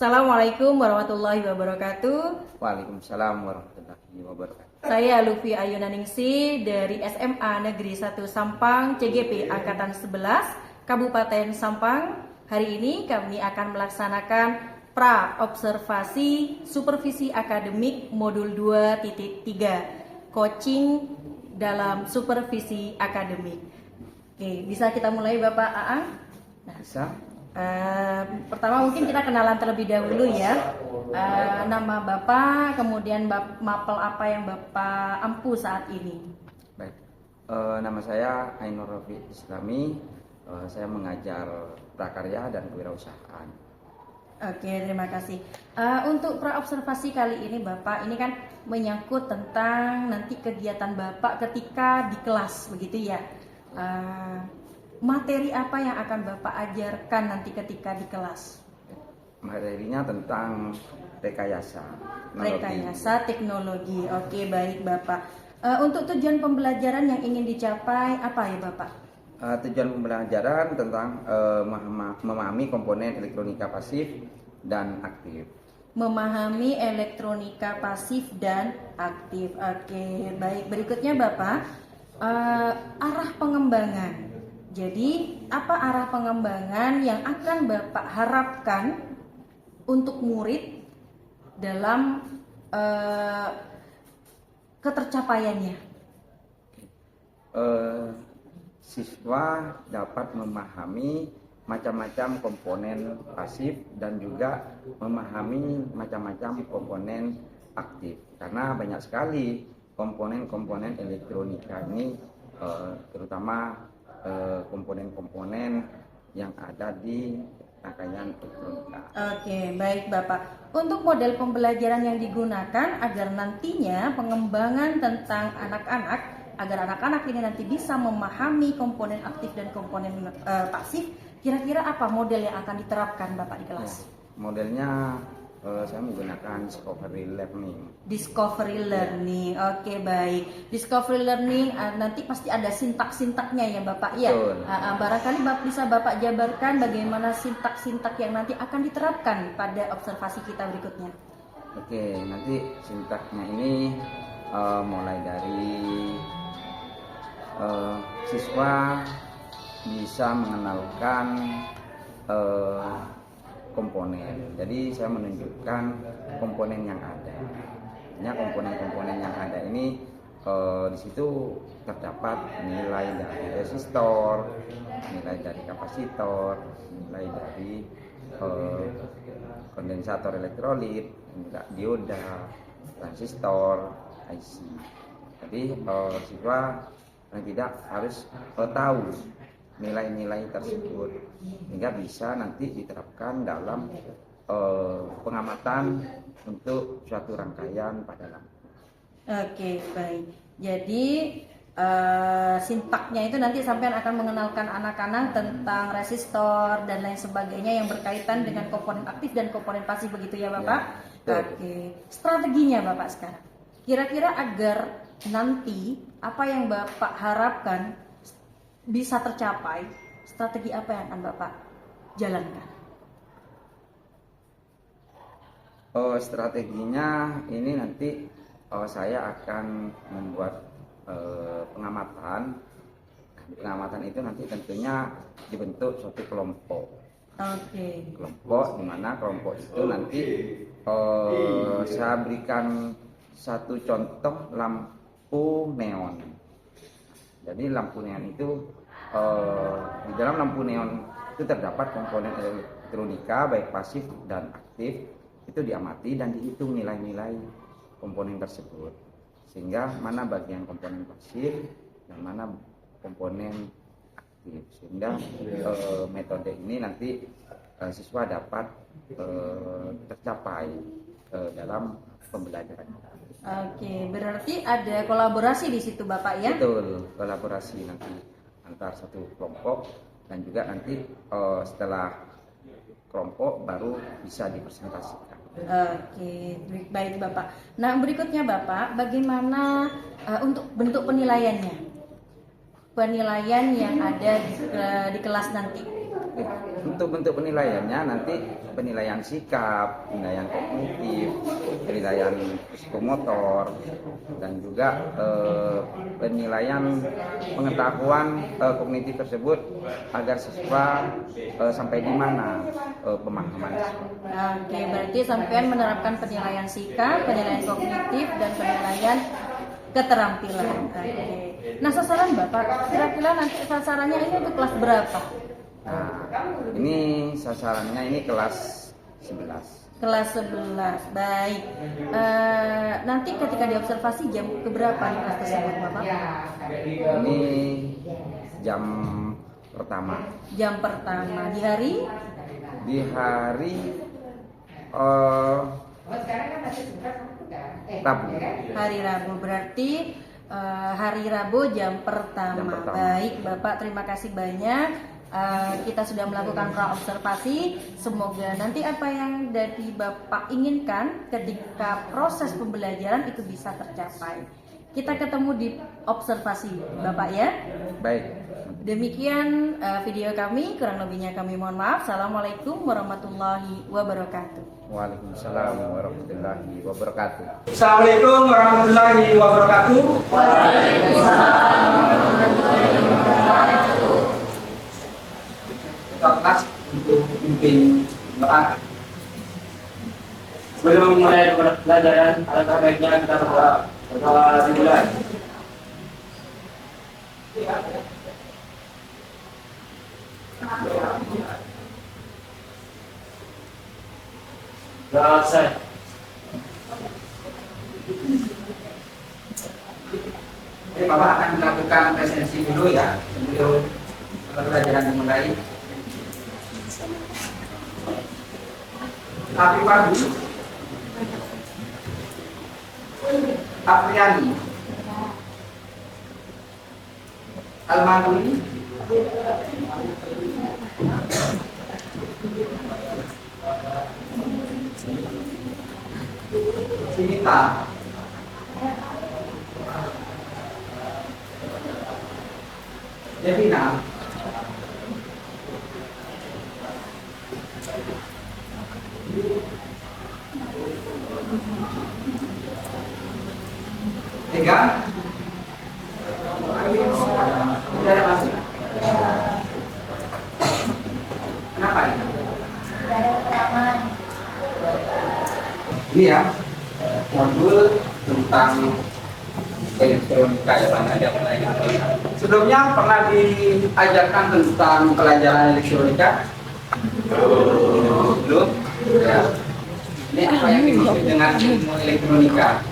Assalamualaikum warahmatullahi wabarakatuh. Waalaikumsalam warahmatullahi wabarakatuh. Saya Lufi Ayunaningsi dari SMA Negeri 1 Sampang, CGP Angkatan 11, Kabupaten Sampang. Hari ini kami akan melaksanakan pra-observasi supervisi akademik modul 2.3, coaching dalam supervisi akademik. Oke, bisa kita mulai Bapak Aang? Bisa? Pertama mungkin kita kenalan terlebih dahulu ya. Nama Bapak, kemudian mapel apa yang Bapak ampu saat ini. Baik. Nama saya Ainur Rafiq Islami. Saya mengajar prakarya dan kewirausahaan. Oke, terima kasih. Untuk praobservasi kali ini Bapak, ini kan menyangkut tentang nanti kegiatan Bapak ketika di kelas, begitu ya. Materi apa yang akan Bapak ajarkan nanti ketika di kelas? Materinya tentang rekayasa teknologi. Oke, baik Bapak. Untuk tujuan pembelajaran yang ingin dicapai apa ya Bapak? Tujuan pembelajaran tentang memahami komponen elektronika pasif dan aktif. Memahami elektronika pasif dan aktif. Oke, baik. Berikutnya Bapak, arah pengembangan. Jadi, apa arah pengembangan yang akan Bapak harapkan untuk murid dalam ketercapaiannya? Siswa dapat memahami macam-macam komponen pasif dan juga memahami macam-macam komponen aktif, karena banyak sekali komponen-komponen elektronika ini, terutama komponen-komponen yang ada di rangkaian elektronika. Oke, baik Bapak. Untuk model pembelajaran yang digunakan agar nantinya pengembangan tentang agar anak-anak ini nanti bisa memahami komponen aktif dan komponen pasif, kira-kira apa model yang akan diterapkan Bapak di kelas? Ya, modelnya saya menggunakan discovery learning. Discovery learning, oke baik. Discovery learning nanti pasti ada sintak-sintaknya ya Bapak ya. Barangkali bisa Bapak jabarkan bagaimana sintak-sintak yang nanti akan diterapkan pada observasi kita berikutnya. Oke, nanti sintaknya ini mulai dari siswa bisa mengenalkan komponen. Jadi saya menunjukkan komponen yang ada. Hanya komponen-komponen yang ada ini di situ terdapat nilai dari resistor, nilai dari kapasitor, nilai dari kondensator elektrolit, dioda, transistor, IC. Jadi siswa paling tidak harus tahu nilai-nilai tersebut hingga bisa nanti diterapkan dalam pengamatan untuk suatu rangkaian pada lampu. Oke, baik. Jadi sintaknya itu nanti sampean akan mengenalkan anak-anak tentang resistor dan lain sebagainya yang berkaitan dengan komponen aktif dan komponen pasif, begitu ya Bapak? Ya, oke. Strateginya Bapak sekarang. Kira-kira agar nanti apa yang Bapak harapkan bisa tercapai, strategi apa yang akan Bapak jalankan? Strateginya ini nanti saya akan membuat pengamatan. Pengamatan itu nanti tentunya dibentuk suatu kelompok. Oke. Kelompok, di mana kelompok itu nanti saya berikan satu contoh lampu neon. Jadi lampu neon itu di dalam lampu neon itu terdapat komponen elektronika baik pasif dan aktif, itu diamati dan dihitung nilai-nilai komponen tersebut, sehingga mana bagian komponen pasif dan mana komponen aktif, sehingga metode ini nanti siswa dapat tercapai dalam pembelajaran. Oke, berarti ada kolaborasi di situ Bapak ya? Betul, kolaborasi nanti antar satu kelompok dan juga nanti setelah kelompok baru bisa dipresentasikan. Oke, baik Bapak. Nah, berikutnya Bapak, bagaimana untuk bentuk penilaiannya? Penilaian yang ada di kelas nanti. Untuk bentuk penilaiannya nanti penilaian sikap, penilaian kognitif, penilaian psikomotor, dan juga penilaian pengetahuan kognitif tersebut agar siswa sampai di mana pemahaman siswa. Oke, berarti sampean menerapkan penilaian sikap, penilaian kognitif, dan penilaian keterampilan. Oke. Nah, sasaran Bapak, kira-kira nanti sasarannya ini untuk kelas berapa? Nah, ini sasarannya ini kelas 11. Kelas 11. Baik. Nanti ketika diobservasi jam keberapa di kelas tersebut, Bapak? Ini jam pertama. Jam pertama di hari Di hari Rabu. hari Rabu, berarti hari Rabu jam pertama. Jam pertama. Baik, Bapak, terima kasih banyak. Kita sudah melakukan praobservasi. Semoga nanti apa yang dari Bapak inginkan ketika proses pembelajaran itu bisa tercapai. Kita ketemu di observasi, Bapak ya. Baik. Demikian video kami, kurang lebihnya kami mohon maaf. Assalamualaikum warahmatullahi wabarakatuh. Waalaikumsalam warahmatullahi wabarakatuh. Assalamualaikum warahmatullahi wabarakatuh. Kelas untuk pimpin doa. Sebelum memulai pelajaran, alangkah baiknya kita berdoa dimulai. Selesai. Jadi Bapak akan melakukan presensi dulu ya sebelum pelajaran dimulai. Tapi pagi Apriani Almaduni Sinita Devina Tiga tidak ada masuk. Kenapa ini? Ini ya modul tentang elektronika yang ada pelajaran. Sebelumnya pernah diajarkan tentang pelajaran elektronika? Belum. Ya. Ini apa yang dimaksud dengan ilmu elektronika?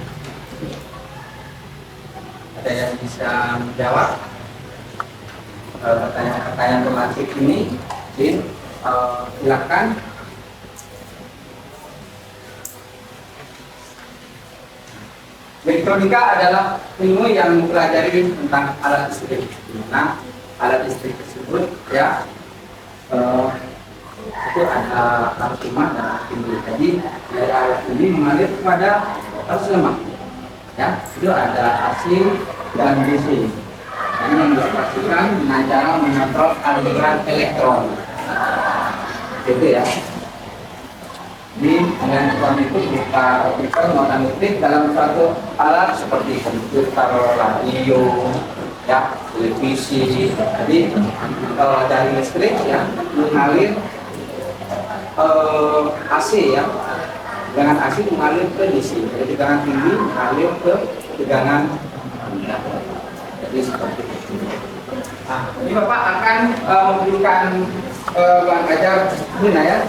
Ada yang bisa menjawab pertanyaan-pertanyaan tematik ini? Silakan. Elektronika adalah ilmu yang mempelajari tentang alat listrik. Nah, alat listrik tersebut ya itu ada arus lemah dan arus tinggi. Jadi dari alat ini mengalir kepada arus lemah. Ya, itu ada AC dan DC. Ini yang dioperasikan dengan cara mengontrol aliran elektron. Gitu ya. Di elektron itu berupa optical muatan listrik dalam suatu alat seperti komputer, radio, ya, televisi. Jadi dari listrik ya mengalir AC ya. Tegangan AC mengalir ke DC. Jadi tegangan tinggi mengalir ke tegangan rendah. Jadi seperti itu. Nah, ini Bapak akan memberikan bahan ajar ini ya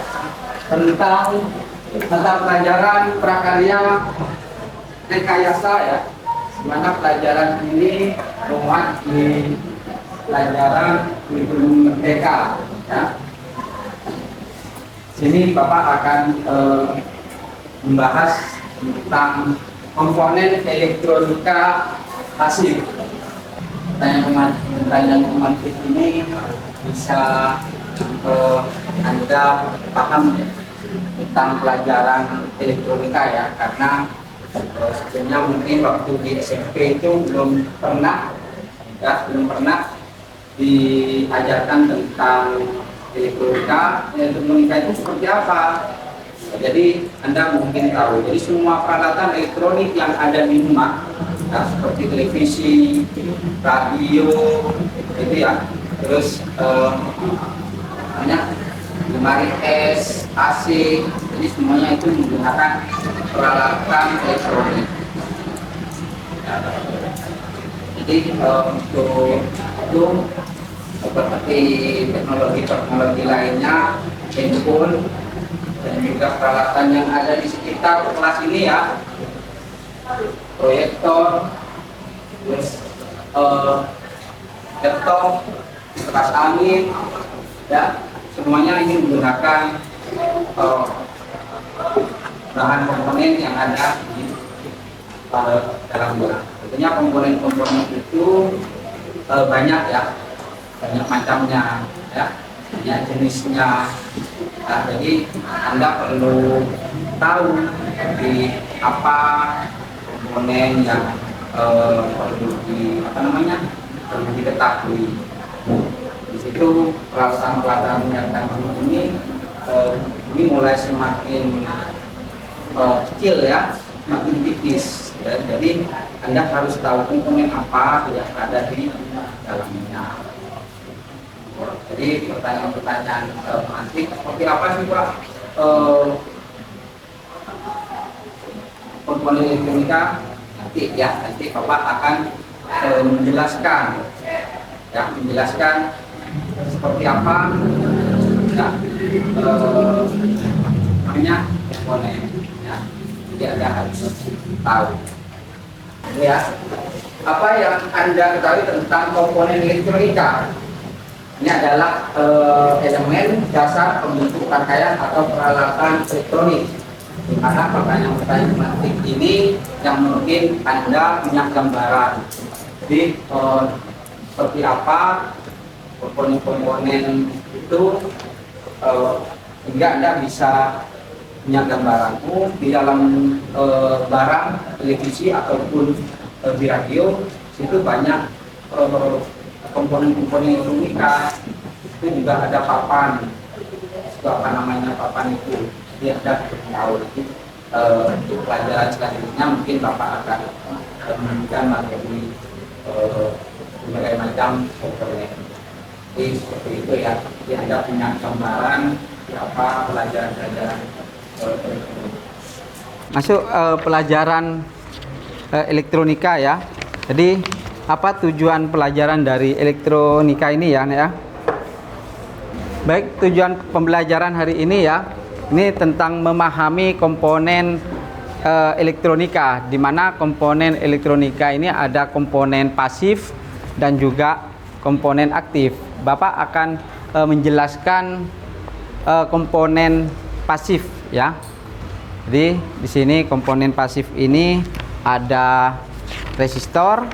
tentang pelajaran prakarya rekayasa ya, dimana pelajaran ini muat di pelajaran kurikulum merdeka ya. Sini Bapak akan membahas tentang komponen elektronika pasif. Pertanyaan pemantik ini bisa Anda paham ya, tentang pelajaran elektronika ya, karena sebenarnya mungkin waktu di SMP itu belum pernah diajarkan tentang elektronika itu seperti apa. Jadi Anda mungkin tahu, jadi semua peralatan elektronik yang ada di rumah, nah, seperti televisi, radio, gitu ya, terus lemari es, AC, jadi semuanya itu menggunakan peralatan elektronik. Jadi untuk itu seperti teknologi lainnya, handphone dan juga peralatan yang ada di sekitar kelas ini ya, proyektor, terus laptop, kipas angin, ya semuanya ini menggunakan bahan komponen yang ada di dalamnya. Tentunya komponen-komponen itu banyak ya, banyak macamnya ya, banyak jenisnya. Nah, jadi Anda perlu tahu di apa komponen yang perlu diketahui. Di situ peralatan-peralatan yang ini mulai semakin kecil ya, semakin tipis. Ya, jadi Anda harus tahu komponen apa yang ada di dalamnya. Jadi pertanyaan-pertanyaan nanti seperti apa sih Pak komponen elektronika, nanti Bapak akan menjelaskan seperti apa namanya komponen ya. Jadi Anda harus tahu ya apa yang Anda ketahui tentang komponen elektronika. Ini adalah elemen dasar pembentuk rangkaian atau peralatan elektronik. Di mana pertanyaan-pertanyaan nanti ini yang mungkin Anda punya gambaran. Jadi seperti apa komponen-komponen itu hingga Anda bisa punya gambaran. Di dalam barang televisi ataupun di radio itu banyak komponen-komponen elektronika. Itu juga ada papan. Itu apa namanya papan itu? Dia ada tahu nanti untuk pelajaran selanjutnya mungkin Bapak akan menemukan materi berbagai macam komponen. Jadi seperti itu ya. Jadi Anda punya gambaran apa pelajaran-pelajaran masuk pelajaran elektronika ya. Jadi apa tujuan pelajaran dari elektronika ini ya, Baik, tujuan pembelajaran hari ini ya, ini tentang memahami komponen elektronika, di mana komponen elektronika ini ada komponen pasif dan juga komponen aktif. Bapak akan menjelaskan komponen pasif ya. Jadi di sini komponen pasif ini ada resistor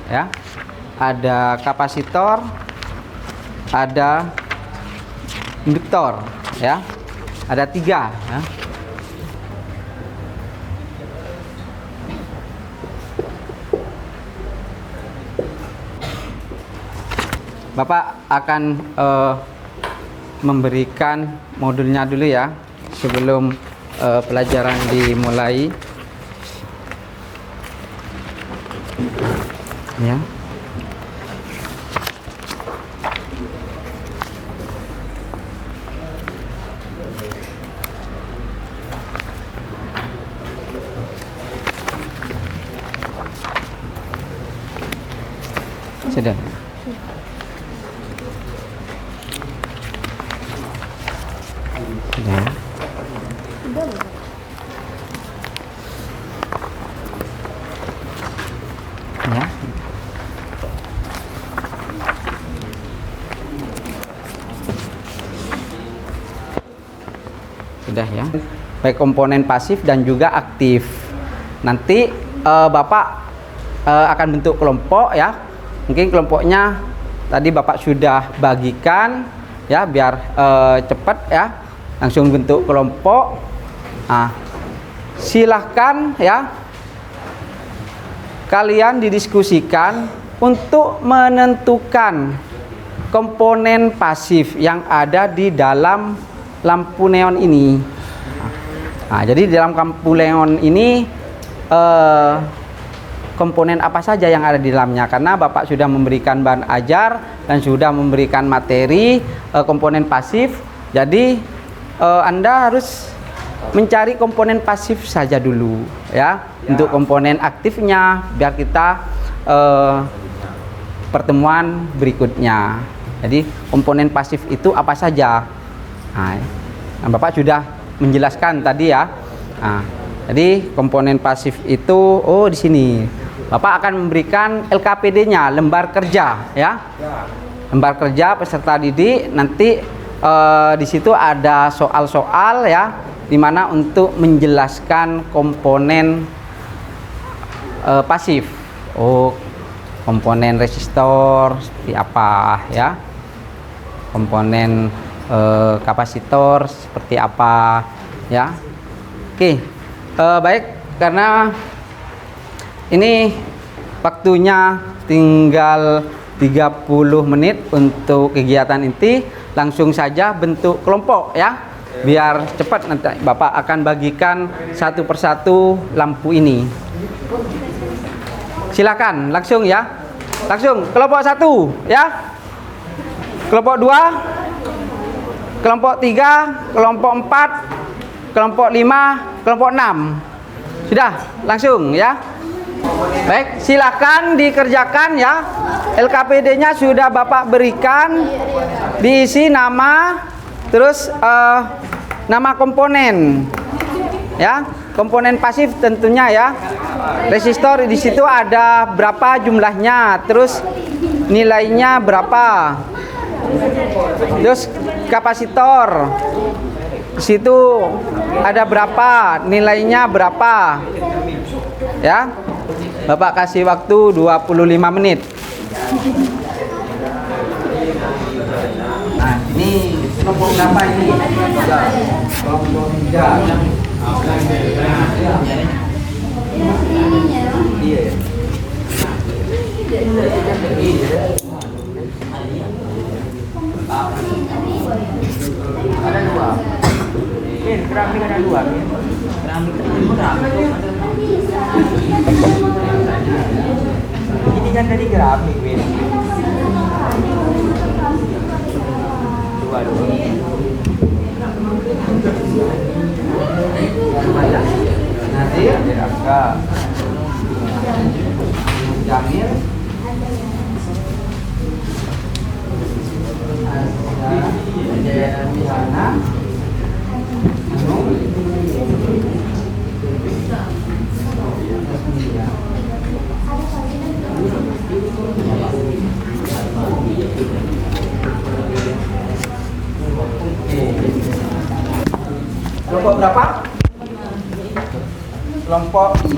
ya, ada kapasitor, ada induktor ya, ada 3 ya. Bapak akan memberikan modulnya dulu ya sebelum pelajaran dimulai ya. Sudah. Sudah. Ya. Sudah ya. Baik komponen pasif dan juga aktif. Nanti Bapak akan bentuk kelompok ya. Mungkin kelompoknya tadi Bapak sudah bagikan ya, biar cepat ya. Langsung bentuk kelompok. Nah, silahkan ya kalian didiskusikan untuk menentukan komponen pasif yang ada di dalam lampu neon ini. Nah, jadi di dalam lampu neon ini komponen apa saja yang ada di dalamnya, karena Bapak sudah memberikan bahan ajar dan sudah memberikan materi komponen pasif. Jadi Anda harus mencari komponen pasif saja dulu ya. Untuk komponen aktifnya biar kita pertemuan berikutnya. Jadi komponen pasif itu apa saja? Nah, Bapak sudah menjelaskan tadi ya. Nah, jadi komponen pasif itu di sini. Bapak akan memberikan LKPD-nya, lembar kerja ya. Lembar kerja peserta didik, nanti di situ ada soal-soal ya, dimana untuk menjelaskan komponen pasif. Komponen resistor seperti apa ya, komponen kapasitor seperti apa ya. Oke, baik, karena ini waktunya tinggal 30 menit untuk kegiatan inti, langsung saja bentuk kelompok ya, biar cepat. Nanti Bapak akan bagikan satu persatu lampu ini. Silakan langsung ya, langsung kelompok 1 ya, kelompok 2, kelompok 3, kelompok 4, kelompok 5, kelompok 6. Sudah langsung ya. Baik, silakan dikerjakan ya. LKPD-nya sudah Bapak berikan, diisi nama, terus nama komponen ya, komponen pasif tentunya ya. Resistor di situ ada berapa jumlahnya, terus nilainya berapa. Terus kapasitor di situ ada berapa, nilainya berapa. Ya. Bapak kasih waktu 25 menit. Nah, ini kelompok berapa ini? Kelompok 3. Iya. Ada 2. Keramik ada 2. Keramik ini kan dari keramik, Win. 2. Nanti angka Jamil di sana. Kelompok berapa? Kelompok 5.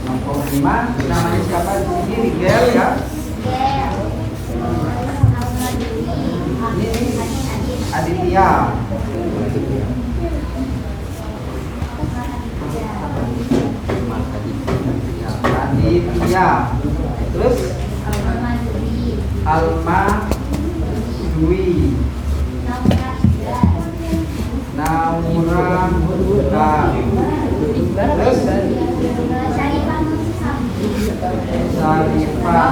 Kelompok 5, namanya siapa di sini? Rigel ya. Ini Aditya. Aditya. Terus Alma Dwi. Naura Muda. Terus Sarifah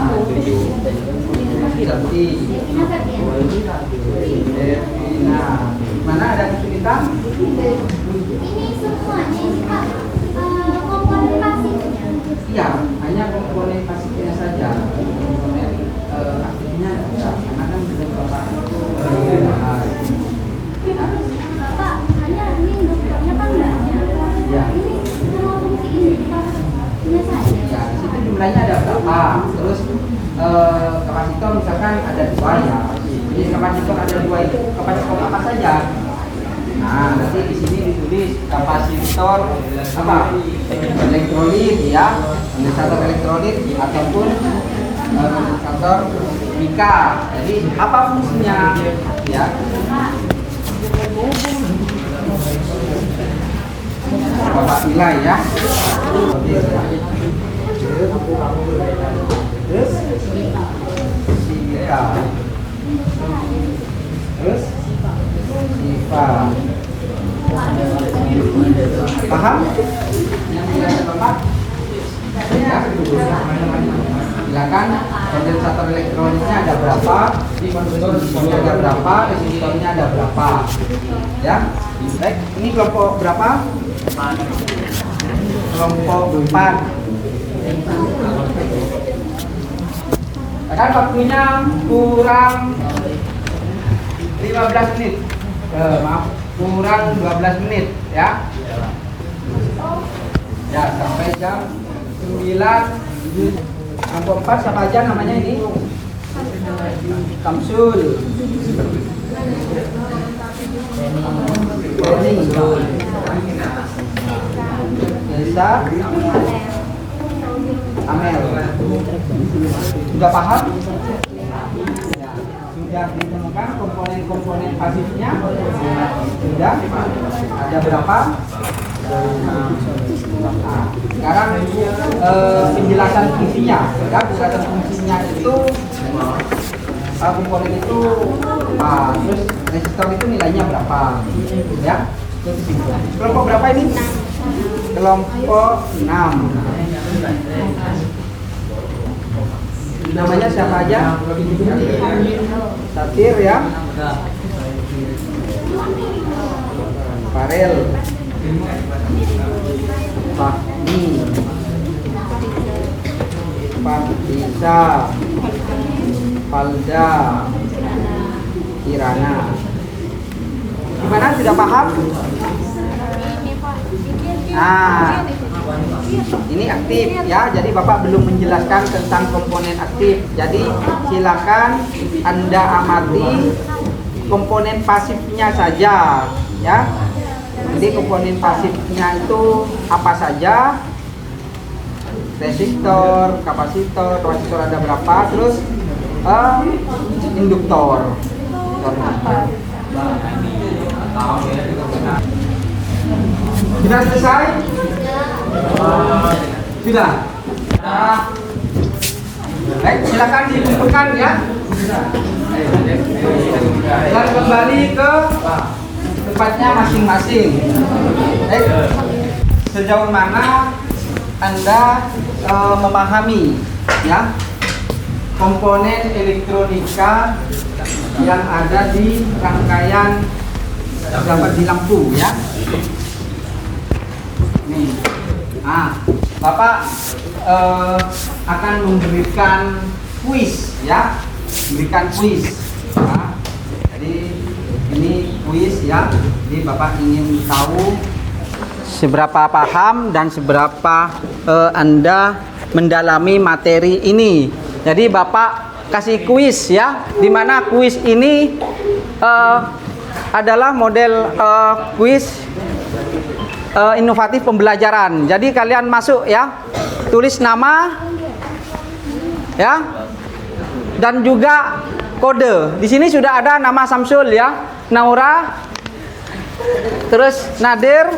Sati Devina. Mana ada kesulitan? Ini semuanya Pak, komponen pasifnya. Iya, hanya komponen pasifnya saja. Komponen aktifnya tidak, karena kan sudah Bapak bahas. Bapak, hanya ini dokternya kan banyak. Ya. Ini cuma fungsi ini Pak, punya saya. Ya, di situ jumlahnya ada berapa? Terus kapasitor misalkan ada 2 ya. Jadi kapasitor ada 2 itu kapasitor apa saja? Nah, nanti di sini ditulis kapasitor apa? Elektrolit ya, kondensator elektrolit ataupun kondensator mika. Jadi apa fungsinya? Ya. Bapak nilai ya. Terus Sika. Terus Siva. Paham? Yang nilai Bapak? Ya. Silakan, kondensator elektroniknya ada berapa, kondenstornya ada berapa, resistornya ada berapa, ya. Baik, ini kelompok berapa? Kelompok 4. Kan waktunya kurang 15 menit. Maaf, kurang 12 menit, ya. Ya, sampai jam 9. Kelompok 4 siapa aja namanya ini? Kamsul, Elsa, Amel. Sudah paham? Ya. Sudah ditemukan komponen-komponen pasifnya? Sudah? Ada berapa? Nah, sekarang penjelasan fungsinya. Ya, penjelasan fungsinya itu komponen itu terus resistor itu nilainya berapa, ya. Kelompok berapa ini? Kelompok 6. Namanya siapa aja? Satir ya. Farel, Fahmi, Fahdisa, Falda, Kirana. Gimana, sudah paham? Nah, ini aktif ya. Jadi Bapak belum menjelaskan tentang komponen aktif. Jadi silakan Anda amati komponen pasifnya saja ya. Jadi komponen pasifnya itu apa saja? Resistor, kapasitor ada berapa? Terus induktor. Sudah selesai? Sudah. Baik, silakan dikumpulkan ya. Dan kembali ke tempatnya masing-masing. Baik, sejauh mana Anda memahami ya komponen elektronika yang ada di rangkaian dapat di lampu ya. Nih, Bapak akan memberikan kuis ya, memberikan kuis. Nah, jadi ini kuis ya. Jadi Bapak ingin tahu seberapa paham dan seberapa Anda mendalami materi ini. Jadi Bapak kasih kuis ya, di mana kuis ini adalah model kuis inovatif pembelajaran. Jadi kalian masuk ya, tulis nama ya, dan juga kode. Di sini sudah ada nama Samsul ya, Naura, terus Nadir,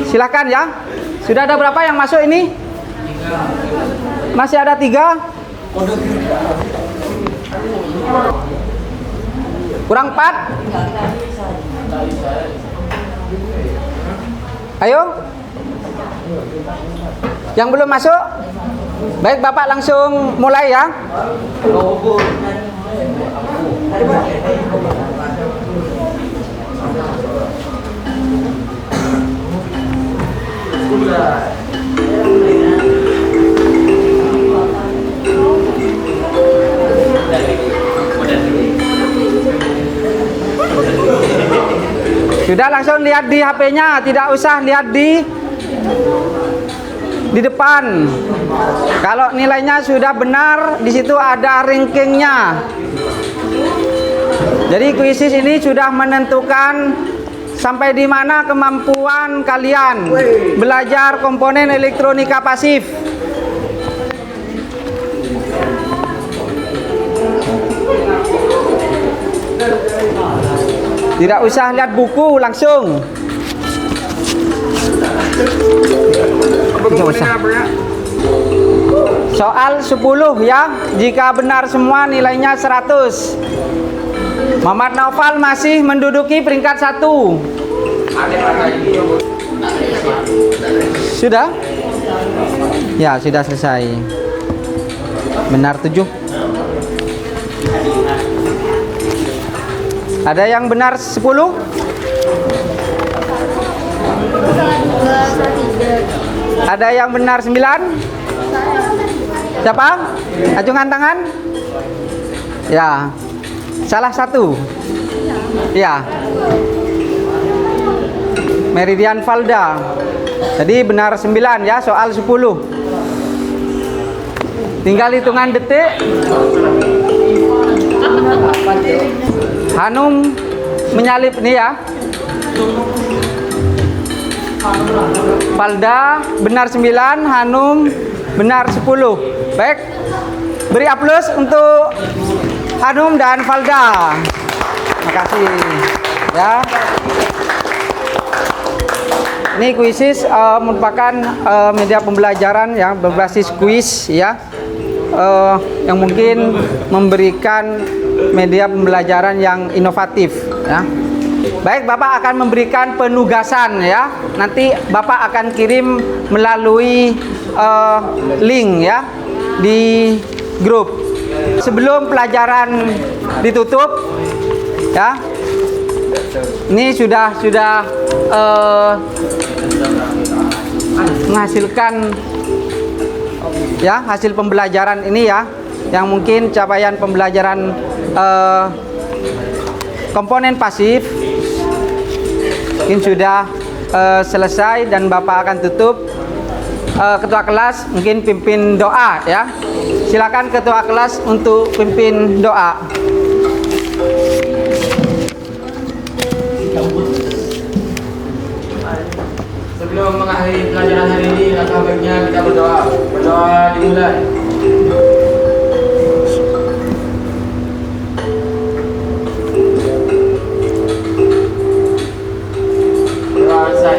silakan ya. Sudah ada berapa yang masuk ini? Masih ada 3. Kurang 4. Ayo. Yang belum masuk? Baik, Bapak langsung mulai ya. Sudah langsung lihat di HP-nya, tidak usah lihat di depan. Kalau nilainya sudah benar, di situ ada rankingnya. Jadi kuisis ini sudah menentukan sampai di mana kemampuan kalian belajar komponen elektronika pasif. Tidak usah lihat buku, langsung. Tidak usah. Soal 10 ya. Jika benar semua nilainya 100. Muhammad Naufal masih menduduki peringkat 1. Sudah? Ya, sudah selesai. Benar 7. Ada yang benar 10? Ada yang benar 9? Siapa? Acungan tangan. Ya. Salah 1. Ya. Meridian Valda. Jadi benar 9 ya, soal 10. Tinggal hitungan detik. Hanum menyalip nih ya. Valda benar 9, Hanum benar 10. Baik. Beri aplaus untuk Hanum dan Valda. Terima kasih. Ya. Ini kuisis merupakan media pembelajaran yang berbasis kuis ya. Yang mungkin memberikan media pembelajaran yang inovatif ya. Baik, Bapak akan memberikan penugasan ya. Nanti Bapak akan kirim melalui link ya di grup. Sebelum pelajaran ditutup ya. Ini sudah menghasilkan ya hasil pembelajaran ini ya, yang mungkin capaian pembelajaran komponen pasif mungkin sudah selesai dan Bapak akan tutup. Ketua kelas mungkin pimpin doa ya. Silakan ketua kelas untuk pimpin doa. Sebelum mengakhiri pelajaran hari ini, alangkah baiknya kita berdoa. Berdoa dimulai. Doa selesai.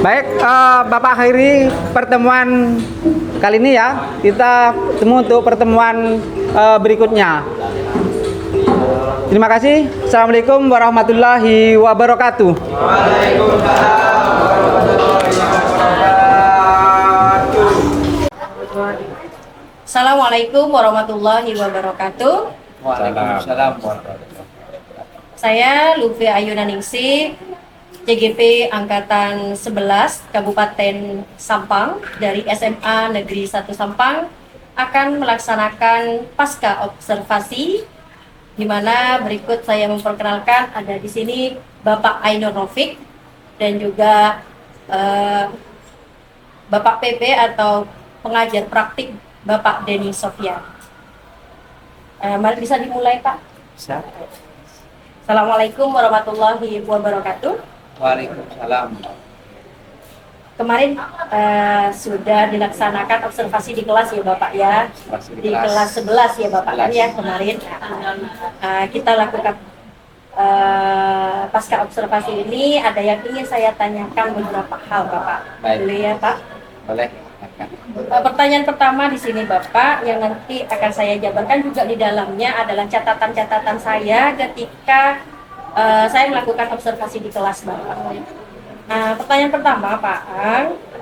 Baik, Bapak akhiri pertemuan kali ini ya. Kita temu untuk pertemuan berikutnya. Terima kasih. Assalamualaikum warahmatullahi wabarakatuh. Assalamualaikum warahmatullahi wabarakatuh. Waalaikumsalam warahmatullahi wabarakatuh. Saya Lufi Ayuna Ningsih, CGP Angkatan 11 Kabupaten Sampang dari SMA Negeri 1 Sampang akan melaksanakan pasca observasi, di mana berikut saya memperkenalkan ada di sini Bapak Ainur Rafiq dan juga Bapak PP atau pengajar praktik Bapak Denny Sofyan. Mari bisa dimulai Pak. Assalamualaikum warahmatullahi wabarakatuh. Waalaikumsalam. Kemarin sudah dilaksanakan observasi di kelas ya Bapak ya, di kelas 11 ya Bapak kan ya kemarin. Kita lakukan pasca observasi ini, ada yang ingin saya tanyakan beberapa hal Bapak. Baik. Boleh ya Pak? Boleh. Pertanyaan pertama di sini Bapak yang nanti akan saya jabarkan juga di dalamnya adalah catatan-catatan saya ketika saya melakukan observasi di kelas Bapak. Nah, pertanyaan pertama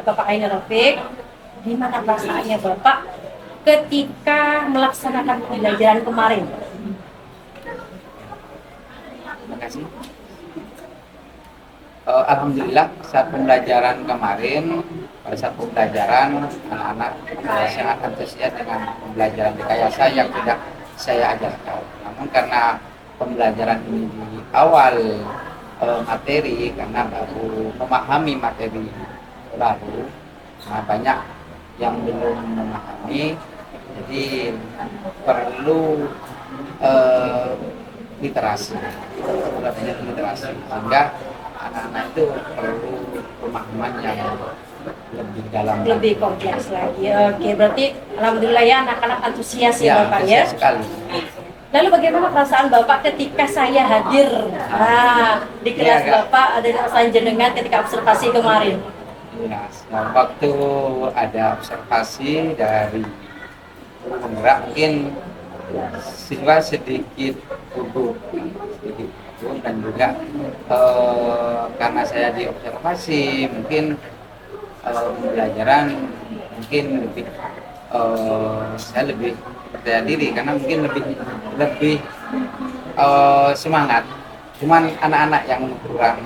Bapak Ainur Rafiq, gimana perasaannya Bapak ketika melaksanakan pembelajaran kemarin? Terima kasih. Alhamdulillah saat pembelajaran kemarin, pada saat pembelajaran anak-anak sangat antusias dengan pembelajaran rekayasa yang tidak saya ajarkan. Namun karena pembelajaran ini di awal materi, karena baru memahami materi baru, banyak yang belum memahami, jadi perlu literasi, sehingga anak-anak itu perlu pemahaman yang lebih dalam. Lebih kompleks lagi. Oke, berarti alhamdulillah ya anak-anak antusias ya Bapak ya. antusias sekali. Lalu bagaimana perasaan Bapak ketika saya hadir di kelas Kak. Bapak ada perasaan jenengan ketika observasi kemarin? Ya, waktu ada observasi dari penggerak mungkin siswa sedikit gugup dan juga karena saya diobservasi mungkin pembelajaran mungkin lebih saya lebih percaya diri karena mungkin lebih semangat. Cuman anak-anak yang kurang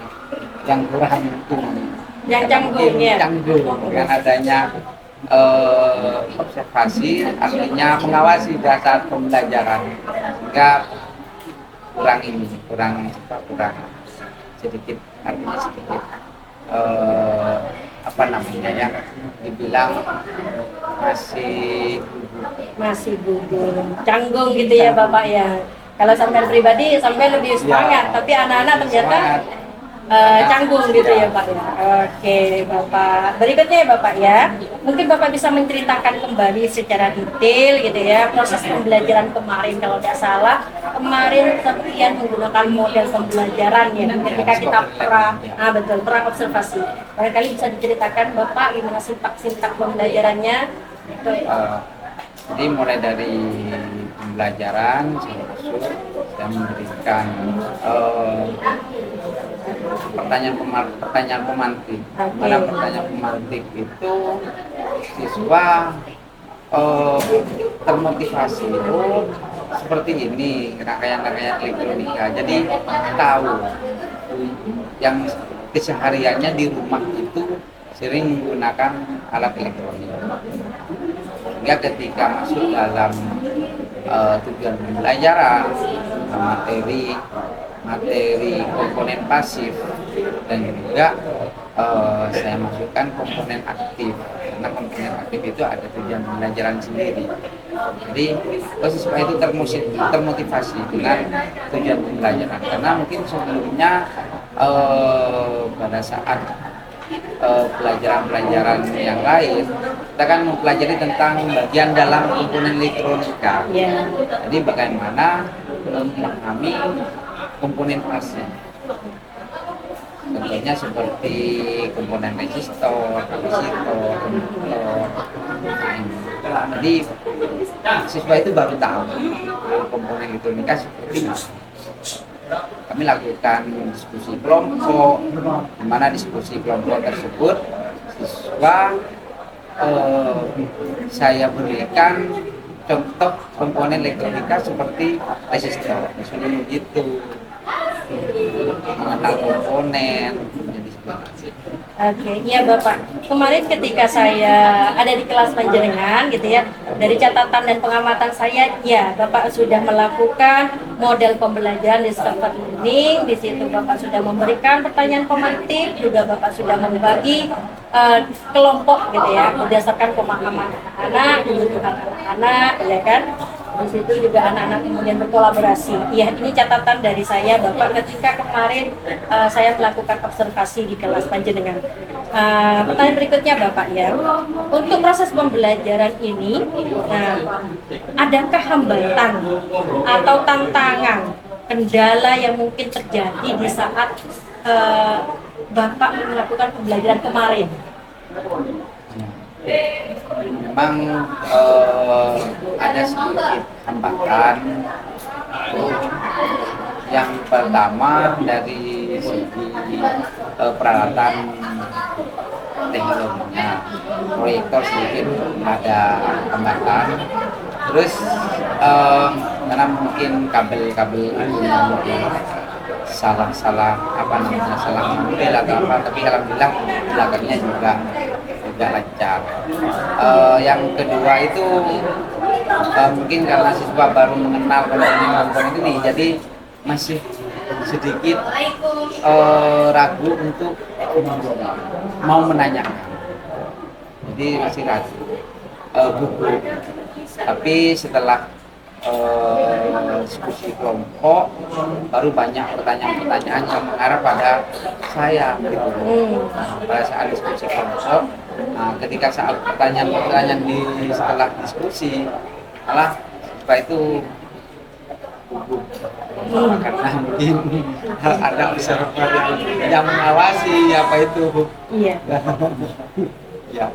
Yang canggung ya? canggung dengan adanya observasi artinya mengawasi pada saat pembelajaran sehingga kurang sedikit artinya sedikit apa namanya ya dibilang Masih gugup, canggung gitu ya Bapak ya. Kalau sampai pribadi sampai lebih semangat, tapi anak-anak ternyata canggung gitu ya Pak ya. Oke Bapak, berikutnya ya Bapak ya, mungkin Bapak bisa menceritakan kembali secara detail gitu ya proses pembelajaran kemarin. Kalau tidak salah kemarin sepertian menggunakan model pembelajaran ya ketika kita perang observasi. Barangkali bisa diceritakan Bapak gimana sintak pembelajarannya. Jadi mulai dari pembelajaran saya memberikan pertanyaan pemantik. Mana pertanyaan pemantik itu siswa termotivasi seperti ini rangkaian-rangkaian elektronika. Jadi tahu yang kesehariannya di rumah itu sering menggunakan alat elektronik. Sehingga ketika masuk dalam tujuan pembelajaran materi komponen pasif dan juga saya masukkan komponen aktif karena komponen aktif itu ada tujuan pembelajaran sendiri. Jadi siswa itu termotivasi dengan tujuan pembelajaran karena mungkin sebelumnya pada saat pelajaran-pelajaran yang lain kita kan mempelajari tentang bagian dalam komponen elektronika. Jadi bagaimana memahami komponen pasif. Contohnya seperti komponen resistor, kapasitor, konektor. Jadi siswa itu baru tahu komponen elektronika seperti ini. Kami lakukan diskusi kelompok, di mana diskusi kelompok tersebut siswa saya berikan contoh komponen elektronika seperti resistor, misalnya begitu, mengenal komponen, jadi seperti itu. Oke, iya Bapak. Kemarin ketika saya ada di kelas panjenengan gitu ya, dari catatan dan pengamatan saya, ya Bapak sudah melakukan model pembelajaran discover learning. Di situ Bapak sudah memberikan pertanyaan pemantik, juga Bapak sudah membagi kelompok gitu ya, berdasarkan pemahaman anak-anak, kebutuhan anak-anak, ya kan. Di situ juga anak-anak kemudian berkolaborasi. Iya, ini catatan dari saya Bapak ketika kemarin saya melakukan observasi di kelas panjenengan. Pertanyaan berikutnya Bapak ya, untuk proses pembelajaran ini, adakah hambatan atau tantangan, kendala yang mungkin terjadi di saat Bapak melakukan pembelajaran kemarin? Memang ada sedikit hambatan. Yang pertama dari segi peralatan teknologinya, proyektor sedikit ada hambatan. Terus karena mungkin kabel-kabel salah model atau apa, tapi alhamdulillah belakangnya juga lancar. Yang kedua itu mungkin karena siswa baru mengenal komponen ini, jadi masih sedikit ragu untuk mau menanyakan. Jadi masih ragu, gugup. Tapi setelah diskusi kelompok, baru banyak pertanyaan-pertanyaan yang mengarah pada saya gitu. Pada saat diskusi kelompok, nah, ketika saat pertanyaan-pertanyaan setelah diskusi, malah setelah itu gugup. Karena mungkin ada observer yang mengawasi apa itu. Iya. Ya.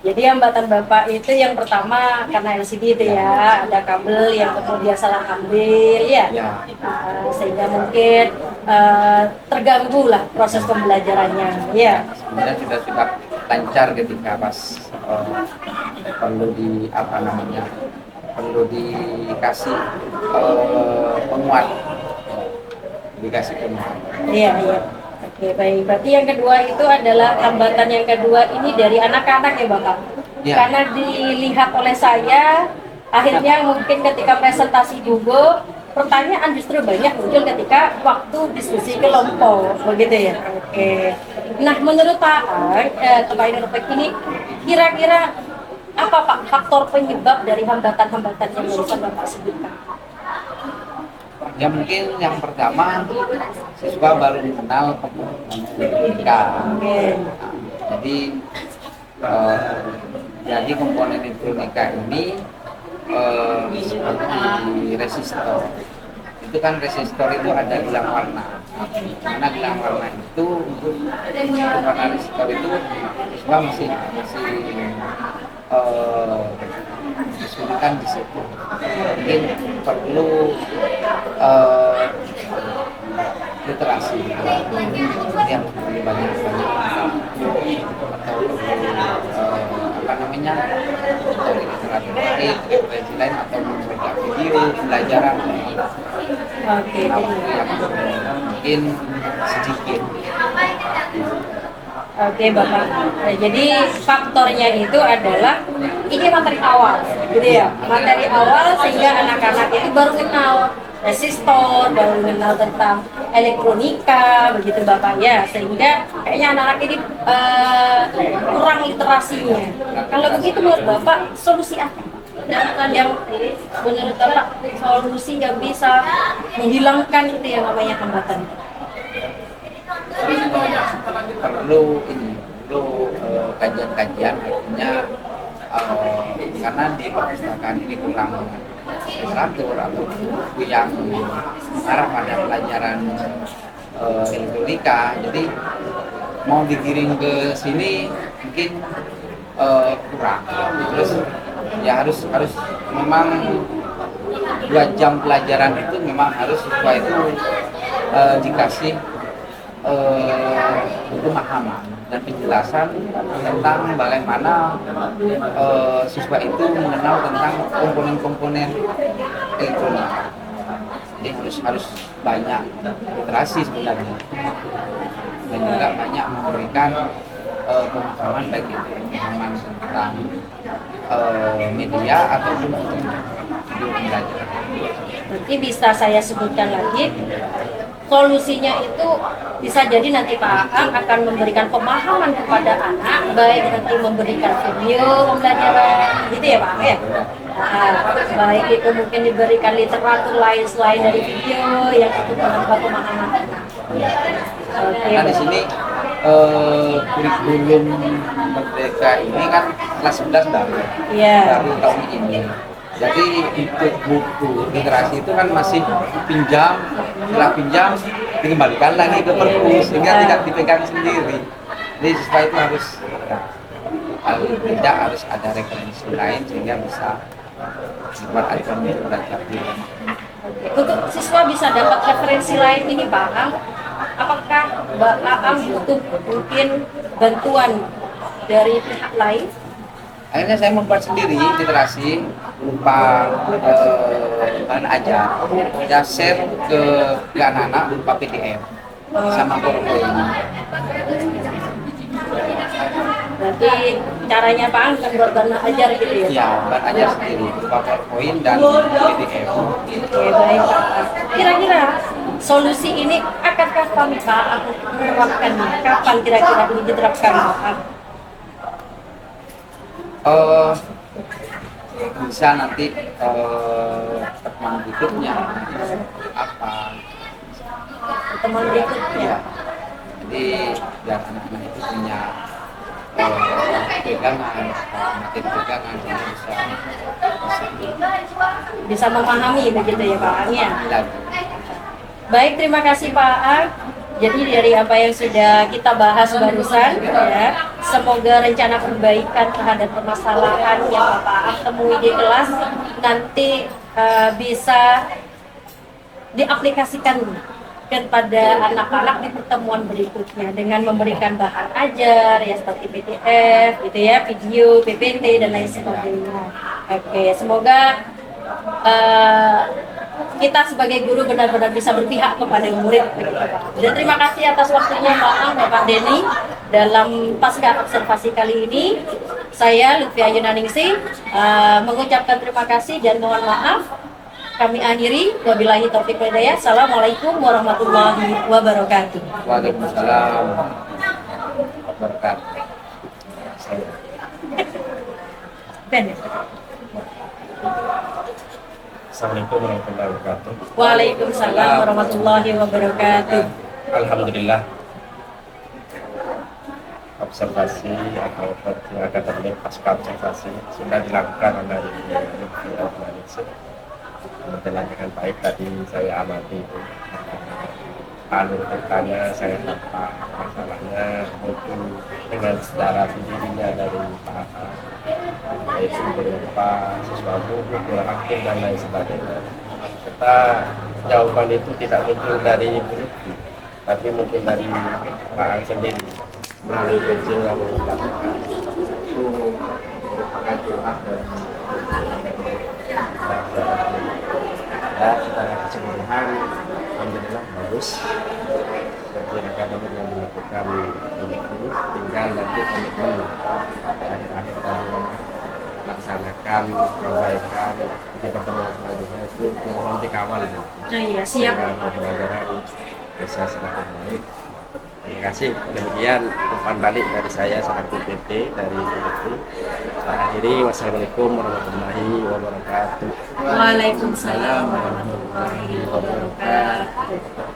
Jadi hambatan Bapak itu yang pertama karena LCD itu ya, ada kabel yang kemudian salah ambil ya. Ya. Sehingga mungkin terganggu lah proses pembelajarannya. Ya. Sebenarnya sudah lancar ketika pas perlu perlu dikasih penguat, dikasih penguat. Iya, iya. Oke, baik. Berarti yang kedua itu adalah hambatan yang kedua ini dari anak-anak ya Bapak? Ya. Karena dilihat oleh saya, akhirnya mungkin ketika presentasi Google, pertanyaan justru banyak muncul ketika waktu diskusi kelompok, begitu ya? Oke. Nah, menurut Pak Ainur ini, kira-kira apa Pak faktor penyebab dari hambatan-hambatan yang barusan Bapak sebutkan? Ya mungkin yang pertama siswa baru mengenal komponenika. Jadi komponen elektronika ini seperti resistor. Itu kan resistor itu ada gelang warna. Karena gelang warna itu untuk warna resistor itu siswa masih kesulitan di situ. Mungkin perlu literasi yang banyak atau dari literatur lain, referensi lain atau membaca video pembelajaran. Oke. Yang mungkin sedikit. Oke Bapak, nah, jadi faktornya itu adalah ini materi awal, gitu ya, materi awal sehingga anak-anak itu baru kenal resistor, baru kenal tentang elektronika, begitu Bapak ya, sehingga kayaknya anak-anak ini kurang literasinya. Kalau begitu menurut Bapak solusi apa? Dan yang menurut Bapak solusi yang bisa menghilangkan itu yang namanya hambatan? Perlu kajian-kajian artinya karena di perpustakaan ini kurang literatur atau buku yang mengarah pada pelajaran elektronika, jadi mau digiring ke sini mungkin kurang. Terus ya harus memang 2 jam pelajaran itu memang harus siswa itu dikasih pemahaman dan penjelasan tentang bagaimana siswa itu mengenal tentang komponen-komponen elektronika. Jadi harus banyak literasi sebenarnya dan juga banyak memberikan pemahaman baik itu pemahaman tentang media ataupun video pembelajaran. Berarti bisa saya sebutkan lagi, solusinya itu bisa jadi nanti Pak Aang akan memberikan pemahaman kepada anak, baik nanti memberikan video pembelajaran, gitu ya Pak Aang ya? Nah, baik itu mungkin diberikan literatur lain selain dari video yang itu menambah pemahaman anak. Oke, Nah di sini kurikulum Merdeka ini kan kelas 11 baru tahun ini. Jadi untuk buku literasi itu kan masih pinjam, setelah pinjam dikembalikan lagi ke perpus sehingga tidak dipegang sendiri. Jadi siswa itu harus tidak harus ada referensi lain sehingga bisa dibuat acuan untuk belajar. Untuk siswa bisa dapat referensi lain ini Pak Aang, apakah Pak Aang butuh mungkin bantuan dari pihak lain? Akhirnya saya membuat sendiri literasi berupa bahan ajar, saya share ke anak-anak berupa PDF sama PowerPoint. Berarti caranya Pak Aang bukan buat bahan ajar gitu ya? Ya, bahan ajar sendiri berupa PowerPoint dan PDF. Oke, baik Pak Aang. Kira-kira solusi ini akankah kami Pak Aang menerapkannya? Kapan kira-kira ini diterapkan Pak Aang? bisa nanti pertemuan berikutnya apa Teman berikutnya. ya. Jadi biar anak-anak itu punya pegangan, materi pegangan yang Bisa memahami begitu ya Pak Ang ya. dan Baik, terima kasih Pak Ang. Jadi dari apa yang sudah kita bahas barusan ya, semoga rencana perbaikan terhadap permasalahan yang Bapak Ang temui di kelas nanti bisa diaplikasikan kepada anak-anak di pertemuan berikutnya dengan memberikan bahan ajar ya seperti PDF gitu ya, video, PPT dan lain sebagainya. Oke, semoga kita sebagai guru benar-benar bisa berpihak kepada murid. Dan terima kasih atas waktunya Pak Ang, Bapak Denny dalam pasca observasi kali ini. Saya Lutfi Ayunaningsih mengucapkan terima kasih dan mohon maaf. Kami akhiri, wabillahi taufiq wal hidayah. Assalamualaikum warahmatullahi wabarakatuh. Waalaikumsalam wabarakatuh. Ben. Assalamualaikum warahmatullahi wabarakatuh. Waalaikumsalam warahmatullahi wabarakatuh. Alhamdulillah, observasi atau akademik pasca observasi sudah dilakukan oleh Indonesia dengan baik. Tadi saya amati itu alur ceritanya, saya nampak masalahnya muncul dengan secara sendirinya dari Pak, yaitu berupa sesuatu kurang aktif dan lain sebagainya. Kita jawaban itu tidak muncul dari mulut, tapi mungkin dari Pak Ang sendiri melalui kecil yang mengatakan itu merupakan curhat dan secara keseluruhan alhamdulillah bagus. Kajian akademik yang dilakukan ini tinggal nanti komitmen akhir-akhir dari melaksanakan perbaikan di pertemuan selanjutnya itu mohon dikawal. Oh iya, siap. Mudah-mudahan bisa semakin baik. Terima kasih. Demikian umpan balik dari saya selaku PT dari Lutfi. Saya akhiri. Wassalamualaikum warahmatullahi wabarakatuh. Waalaikumsalam warahmatullahi wabarakatuh.